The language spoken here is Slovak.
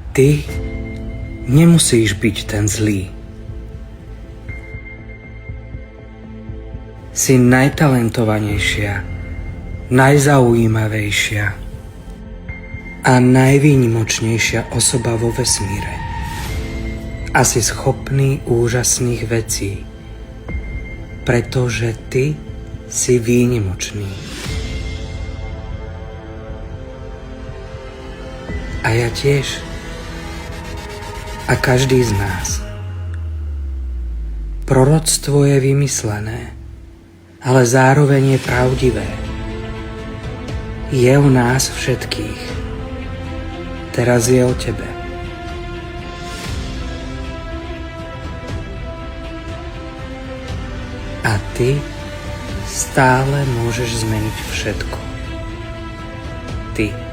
Ty nemusíš byť ten zlý. Si najtalentovanejšia, najzaujímavejšia a najvýnimočnejšia osoba vo vesmíre. A si schopný úžasných vecí, pretože ty si výnimočný. A ja tiež. A každý z nás. Proroctvo je vymyslené, ale zároveň je pravdivé. Je o nás všetkých. Teraz je o tebe. A ty stále môžeš zmeniť všetko. Ty.